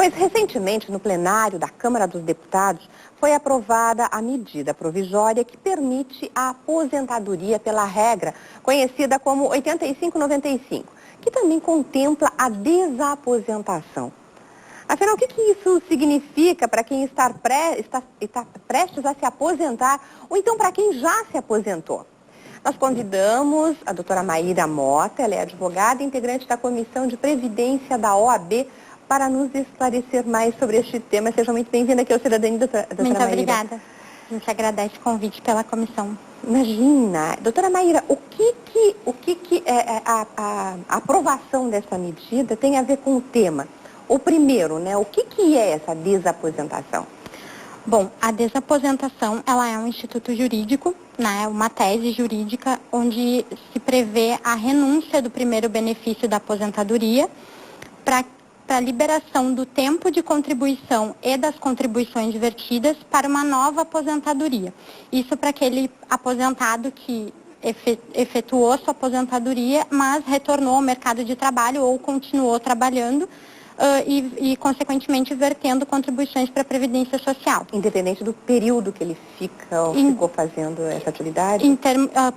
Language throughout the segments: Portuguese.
Pois, recentemente, no plenário da Câmara dos Deputados, foi aprovada a medida provisória que permite a aposentadoria pela regra, conhecida como 85-95, que também contempla a desaposentação. Afinal, o que isso significa para quem está prestes a se aposentar ou então para quem já se aposentou? Nós convidamos a doutora Maíra Mota, ela é advogada e integrante da Comissão de Previdência da OAB, para nos esclarecer mais sobre este tema. Seja muito bem-vinda aqui ao Cidadania, doutora Maíra. Muito obrigada. A gente agradece o convite pela comissão. Imagina. Doutora Maíra, o que a aprovação dessa medida tem a ver com o tema? O primeiro, né? O que é essa desaposentação? Bom, a desaposentação, ela é um instituto jurídico, né? Uma tese jurídica onde se prevê a renúncia do primeiro benefício da aposentadoria para a liberação do tempo de contribuição e das contribuições divertidas para uma nova aposentadoria. Isso para aquele aposentado que efetuou sua aposentadoria, mas retornou ao mercado de trabalho ou continuou trabalhando e, consequentemente, vertendo contribuições para a Previdência Social. Independente do período que ele fica ou ficou fazendo essa atividade?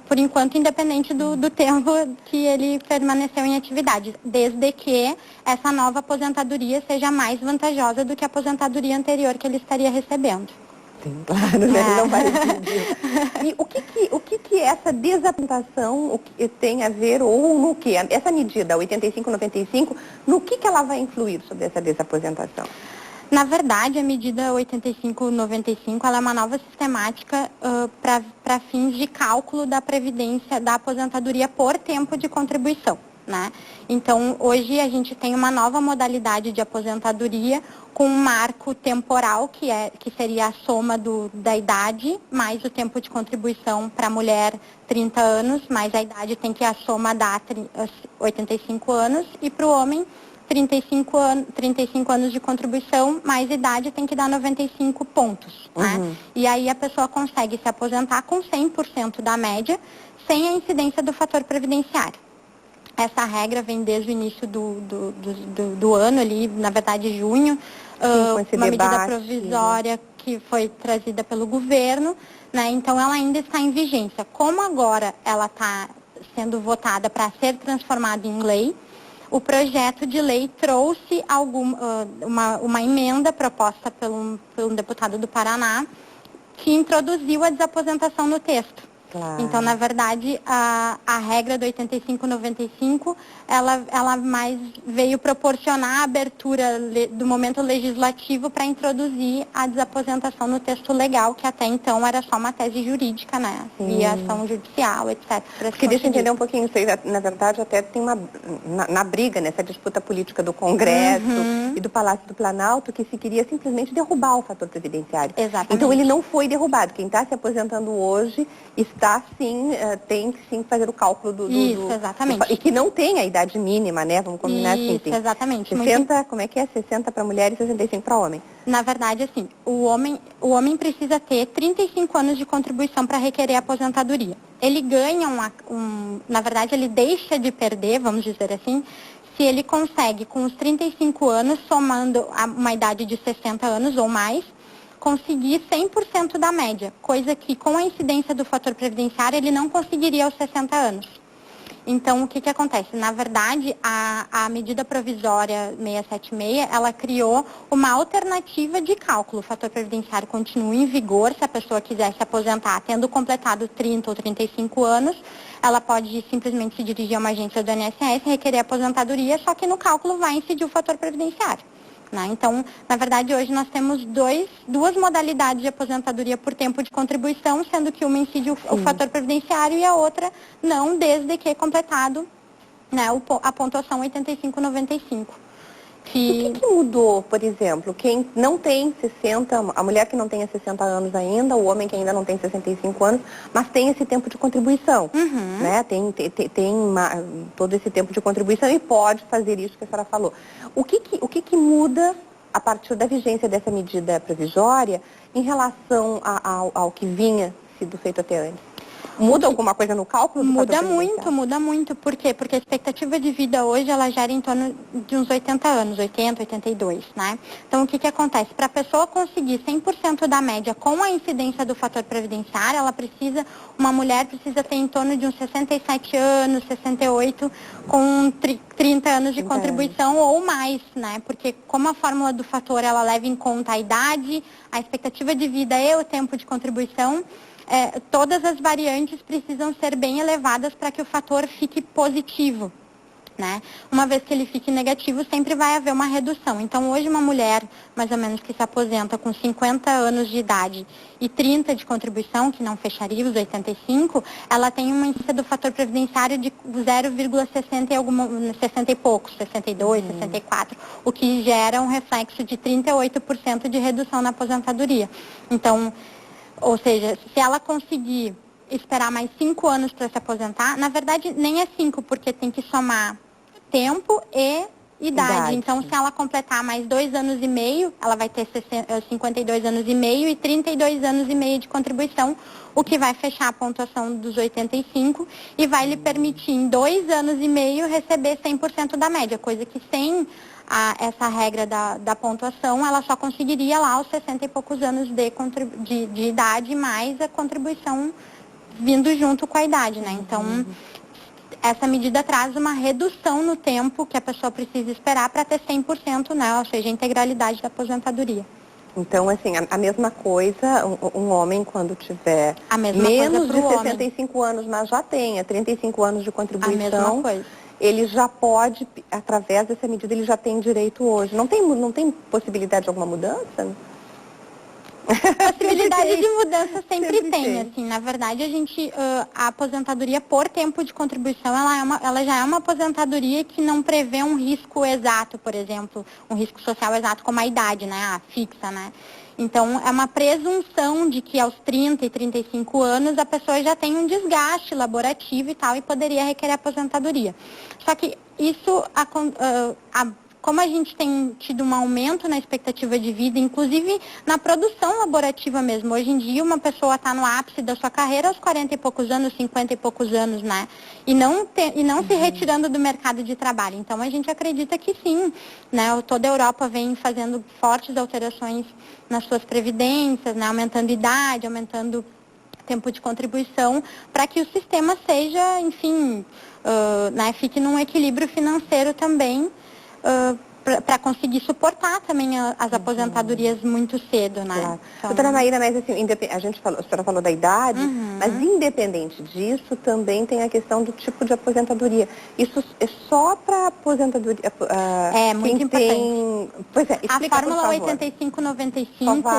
Por enquanto, independente do tempo que ele permaneceu em atividade, desde que essa nova aposentadoria seja mais vantajosa do que a aposentadoria anterior que ele estaria recebendo. Sim, claro, né? Ele não vai decidir. E o que essa desaposentação tem a ver, ou no que? Essa medida, 85-95, no que ela vai influir sobre essa desaposentação? Na verdade, a medida 85-95, ela é uma nova sistemática para fins de cálculo da previdência, da aposentadoria por tempo de contribuição, né? Então, hoje a gente tem uma nova modalidade de aposentadoria com um marco temporal, que seria a soma da idade, mais o tempo de contribuição para a mulher, 30 anos, mais a idade tem que a soma dar 85 anos, e para o homem, 35 anos de contribuição, mais idade tem que dar 95 pontos. Né? E aí a pessoa consegue se aposentar com 100% da média, sem a incidência do fator previdenciário. Essa regra vem desde o início do ano, ali, na verdade, junho, uma medida provisória que foi trazida pelo governo, né? Então ela ainda está em vigência. Como agora ela está sendo votada para ser transformada em lei, o projeto de lei trouxe uma emenda proposta pelo deputado do Paraná, que introduziu a desaposentação no texto. Claro. Então, na verdade, a regra do 85-95, ela mais veio proporcionar a abertura do momento legislativo para introduzir a desaposentação no texto legal, que até então era só uma tese jurídica, né? Via ação judicial, etc. Porque deixa eu entender um pouquinho isso aí. Na verdade, até tem na briga, nessa disputa política do Congresso e do Palácio do Planalto, que se queria simplesmente derrubar o fator previdenciário. Exatamente. Então, ele não foi derrubado. Quem está se aposentando hoje tem que sim fazer o cálculo Isso, exatamente. E que não tem a idade mínima, né? Vamos combinar assim. Isso, exatamente. 60, como é que é? 60 para mulher e 65 para homem. Na verdade, assim, o homem precisa ter 35 anos de contribuição para requerer aposentadoria. Ele ganha na verdade, ele deixa de perder, vamos dizer assim, se ele consegue, com os 35 anos, somando uma idade de 60 anos ou mais, conseguir 100% da média, coisa que com a incidência do fator previdenciário ele não conseguiria aos 60 anos. Então, o que acontece? Na verdade, a medida provisória 676, ela criou uma alternativa de cálculo. O fator previdenciário continua em vigor, se a pessoa quiser se aposentar tendo completado 30 ou 35 anos, ela pode simplesmente se dirigir a uma agência do INSS, requerer aposentadoria, só que no cálculo vai incidir o fator previdenciário. Né? Então, na verdade, hoje nós temos duas modalidades de aposentadoria por tempo de contribuição, sendo que uma incide o fator previdenciário e a outra não, desde que completado, né, a pontuação 85-95. O que mudou, por exemplo, quem não tem 60, a mulher que não tenha 60 anos ainda, o homem que ainda não tem 65 anos, mas tem esse tempo de contribuição, né? Tem todo esse tempo de contribuição e pode fazer isso que a senhora falou. O que muda a partir da vigência dessa medida provisória em relação ao que vinha sido feito até antes? Muda alguma coisa no cálculo do fator previdenciário? Muda muito. Por quê? Porque a expectativa de vida hoje, ela gera em torno de uns 80 anos, 80, 82, né? Então, o que que acontece? Para a pessoa conseguir 100% da média com a incidência do fator previdenciário, uma mulher precisa ter em torno de uns 67 anos, 68, com 30 anos de contribuição ou mais, né? Porque como a fórmula do fator, ela leva em conta a idade, a expectativa de vida e o tempo de contribuição, todas as variantes precisam ser bem elevadas para que o fator fique positivo, né? Uma vez que ele fique negativo, sempre vai haver uma redução. Então, hoje, uma mulher, mais ou menos, que se aposenta com 50 anos de idade e 30 de contribuição, que não fecharia os 85, ela tem uma incidência do fator previdenciário de 0,60 e poucos, 62, 64, o que gera um reflexo de 38% de redução na aposentadoria. Então, ou seja, se ela conseguir esperar mais 5 anos para se aposentar, na verdade nem é 5, porque tem que somar tempo e idade. Então, se ela completar mais 2 anos e meio, ela vai ter 52 anos e meio e 32 anos e meio de contribuição, o que vai fechar a pontuação dos 85 e vai lhe permitir, em 2 anos e meio, receber 100% da média, coisa que sem essa regra da pontuação, ela só conseguiria lá os 60 e poucos anos de idade, mais a contribuição vindo junto com a idade, né? Então, essa medida traz uma redução no tempo que a pessoa precisa esperar para ter 100%, né? Ou seja, a integralidade da aposentadoria. Então, assim, a mesma coisa, um homem quando tiver menos de 65 anos, mas já tenha 35 anos de contribuição, a mesma coisa. Ele já pode, através dessa medida, ele já tem direito hoje. Não tem possibilidade de alguma mudança? Possibilidade de mudança sempre tem, assim, na verdade a aposentadoria por tempo de contribuição, ela já é uma aposentadoria que não prevê um risco exato, por exemplo, um risco social exato como a idade, né, fixa, né. Então, é uma presunção de que aos 30 e 35 anos a pessoa já tem um desgaste laborativo e tal, e poderia requerer aposentadoria. Só que isso, como a gente tem tido um aumento na expectativa de vida, inclusive na produção laborativa mesmo. Hoje em dia, uma pessoa está no ápice da sua carreira aos 40 e poucos anos, 50 e poucos anos, né? E não se retirando do mercado de trabalho. Então, a gente acredita que sim, né? Toda a Europa vem fazendo fortes alterações nas suas previdências, né? Aumentando idade, aumentando tempo de contribuição, para que o sistema seja, enfim, né? Fique num equilíbrio financeiro também, para conseguir suportar também as aposentadorias muito cedo, né? Claro. Então... Doutora Maíra, mas assim, a senhora falou da idade, mas independente disso, também tem a questão do tipo de aposentadoria. Isso é só para aposentadoria... é muito importante. Pois é, explica, a Fórmula 8595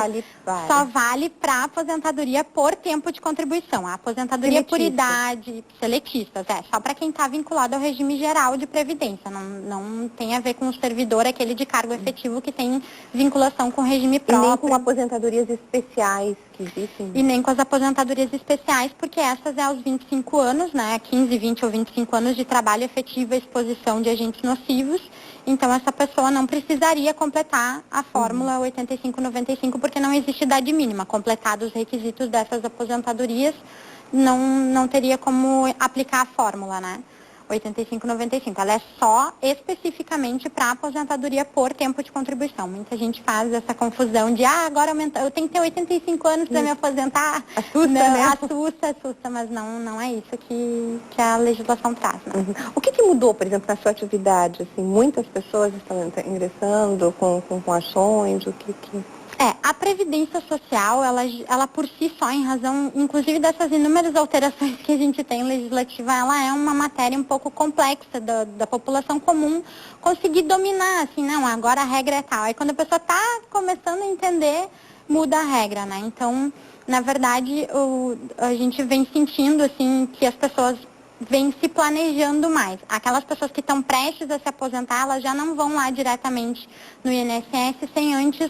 só vale para aposentadoria por tempo de contribuição. A aposentadoria por idade, seletistas, só para quem está vinculado ao regime geral de previdência. Não tem a ver com o servidor, aquele de cargo efetivo que tem vinculação com o regime próprio. E nem com aposentadorias especiais que existem. E nem com as aposentadorias especiais, porque essas é aos 25 anos, né? 15, 20 ou 25 anos de trabalho efetivo à exposição de agentes nocivos. Então, essa pessoa não precisaria completar a fórmula 8595, porque não existe idade mínima. Completados os requisitos dessas aposentadorias, não teria como aplicar a fórmula, né? 8595. Ela é só especificamente para aposentadoria por tempo de contribuição. Muita gente faz essa confusão de, agora eu tenho que ter 85 anos para me aposentar. Assusta, né? Assusta, mas não é isso que a legislação traz, né? O que mudou, por exemplo, na sua atividade? Assim, muitas pessoas estão ingressando com ações, o que... A Previdência Social, ela por si só, em razão, inclusive dessas inúmeras alterações que a gente tem legislativa, ela é uma matéria um pouco complexa da população comum conseguir dominar, assim, não, agora a regra é tal. Aí quando a pessoa está começando a entender, muda a regra, né? Então, na verdade, a gente vem sentindo, assim, que as pessoas vêm se planejando mais. Aquelas pessoas que estão prestes a se aposentar, elas já não vão lá diretamente no INSS sem antes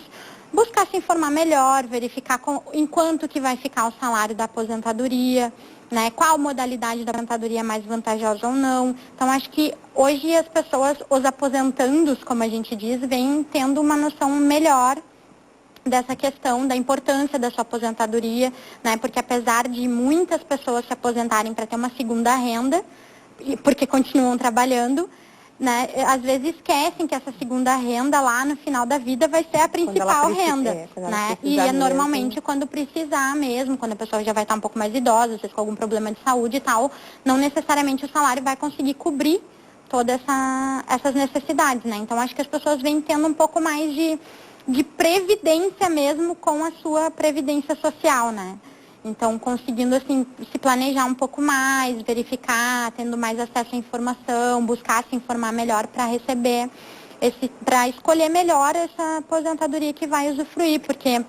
buscar se informar melhor, verificar em quanto que vai ficar o salário da aposentadoria, né? Qual modalidade da aposentadoria é mais vantajosa ou não. Então, acho que hoje as pessoas, os aposentandos, como a gente diz, vêm tendo uma noção melhor dessa questão da importância da sua aposentadoria, né? Porque apesar de muitas pessoas se aposentarem para ter uma segunda renda, porque continuam trabalhando, né? Às vezes esquecem que essa segunda renda lá no final da vida vai ser a principal renda, né? E é normalmente quando precisar mesmo, quando a pessoa já vai estar um pouco mais idosa, às vezes com algum problema de saúde e tal, não necessariamente o salário vai conseguir cobrir todas essas necessidades, né? Então acho que as pessoas vêm tendo um pouco mais de previdência mesmo com a sua previdência social, né? Então, conseguindo, assim, se planejar um pouco mais, verificar, tendo mais acesso à informação, buscar se informar melhor para receber, para escolher melhor essa aposentadoria que vai usufruir, porque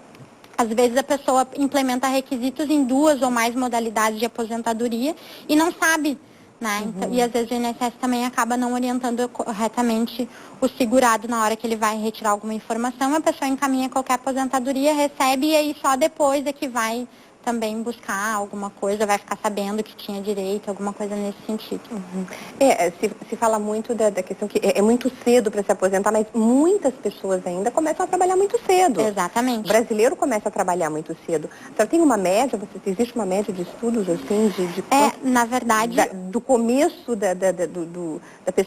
às vezes a pessoa implementa requisitos em 2 ou mais modalidades de aposentadoria e não sabe, né? Então, e às vezes o INSS também acaba não orientando corretamente o segurado na hora que ele vai retirar alguma informação, a pessoa encaminha qualquer aposentadoria, recebe e aí só depois é que vai também buscar alguma coisa, vai ficar sabendo que tinha direito, alguma coisa nesse sentido. Se fala muito da questão que é muito cedo para se aposentar, mas muitas pessoas ainda começam a trabalhar muito cedo. Exatamente. O brasileiro começa a trabalhar muito cedo. Então, tem uma média, existe uma média de estudos assim, na verdade... do começo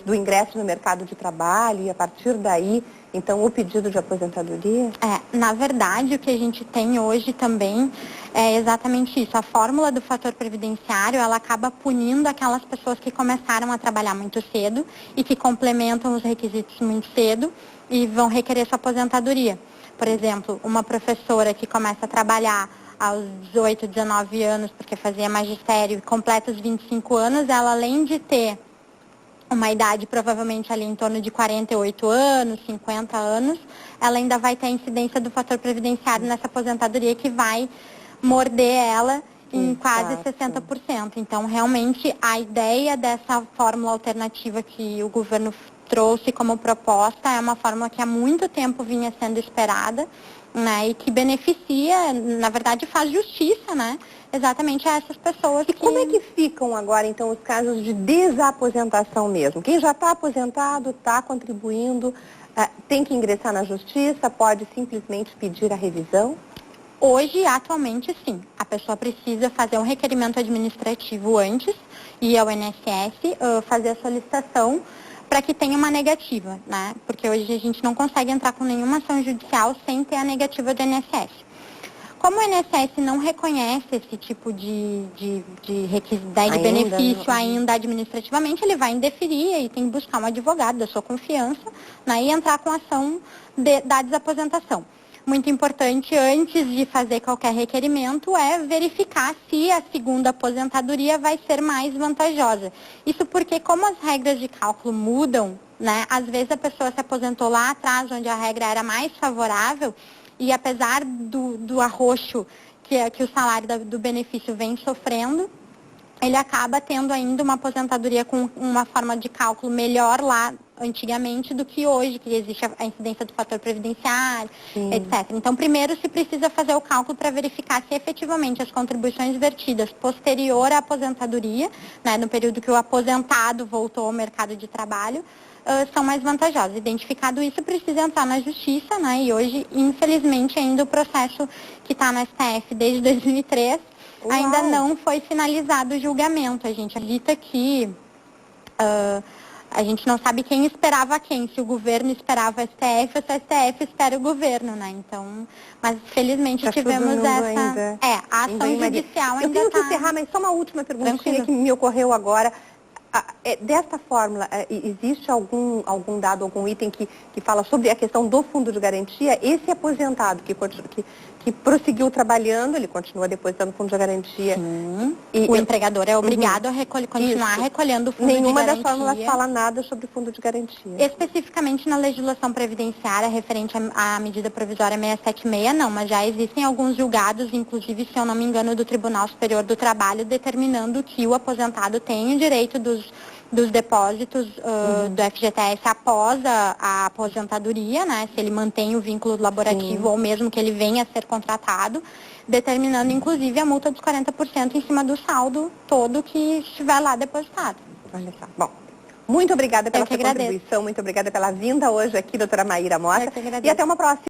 do ingresso no mercado de trabalho e a partir daí, então, o pedido de aposentadoria? Na verdade, o que a gente tem hoje também é exatamente isso. A fórmula do fator previdenciário, ela acaba punindo aquelas pessoas que começaram a trabalhar muito cedo e que complementam os requisitos muito cedo e vão requerer sua aposentadoria. Por exemplo, uma professora que começa a trabalhar aos 18, 19 anos, porque fazia magistério, e completa os 25 anos, ela além de ter uma idade provavelmente ali em torno de 48 anos, 50 anos, ela ainda vai ter a incidência do fator previdenciário nessa aposentadoria que vai morder ela em quase 60%. Então, realmente, a ideia dessa fórmula alternativa que o governo trouxe como proposta é uma fórmula que há muito tempo vinha sendo esperada, né, e que beneficia, na verdade, faz justiça, né, exatamente a essas pessoas. E como é que ficam agora, então, os casos de desaposentação mesmo? Quem já está aposentado, está contribuindo, tem que ingressar na justiça, pode simplesmente pedir a revisão? Hoje, atualmente, sim. A pessoa precisa fazer um requerimento administrativo antes, ir ao INSS, fazer a solicitação para que tenha uma negativa, né? Porque hoje a gente não consegue entrar com nenhuma ação judicial sem ter a negativa do INSS. Como o INSS não reconhece esse tipo de benefício ainda administrativamente, ele vai indeferir e tem que buscar um advogado da sua confiança, né, e entrar com a ação da desaposentação. Muito importante, antes de fazer qualquer requerimento, é verificar se a segunda aposentadoria vai ser mais vantajosa. Isso porque, como as regras de cálculo mudam, né, às vezes a pessoa se aposentou lá atrás, onde a regra era mais favorável, e apesar do arroxo que o salário do benefício vem sofrendo, ele acaba tendo ainda uma aposentadoria com uma forma de cálculo melhor lá antigamente do que hoje, que existe a incidência do fator previdenciário, etc. Então, primeiro se precisa fazer o cálculo para verificar se efetivamente as contribuições vertidas posterior à aposentadoria, né, no período que o aposentado voltou ao mercado de trabalho, são mais vantajosas. Identificado isso, precisa entrar na justiça, né, e hoje, infelizmente, ainda o processo que está na STF desde 2003, ainda não foi finalizado o julgamento. A gente acredita que a gente não sabe quem esperava quem, se o governo esperava a STF ou se a STF espera o governo, né? Então, mas felizmente tivemos essa... a ação judicial ainda está... Eu tenho que encerrar, mas só uma última perguntinha que me ocorreu agora. Desta fórmula, existe algum dado, algum item que fala sobre a questão do fundo de garantia? Esse aposentado que prosseguiu trabalhando, ele continua depositando fundo de garantia. Sim. O empregador é obrigado a continuar recolhendo o fundo de garantia. Nenhuma das fórmulas fala nada sobre o fundo de garantia. Especificamente na legislação previdenciária referente à medida provisória 676, não, mas já existem alguns julgados, inclusive, se eu não me engano, do Tribunal Superior do Trabalho, determinando que o aposentado tem o direito dos depósitos do FGTS após a aposentadoria, né, se ele mantém o vínculo laborativo ou mesmo que ele venha a ser contratado, determinando inclusive a multa dos 40% em cima do saldo todo que estiver lá depositado. Olha só. Bom, muito obrigada pela sua contribuição, muito obrigada pela vinda hoje aqui, doutora Maíra Mota, e até uma próxima.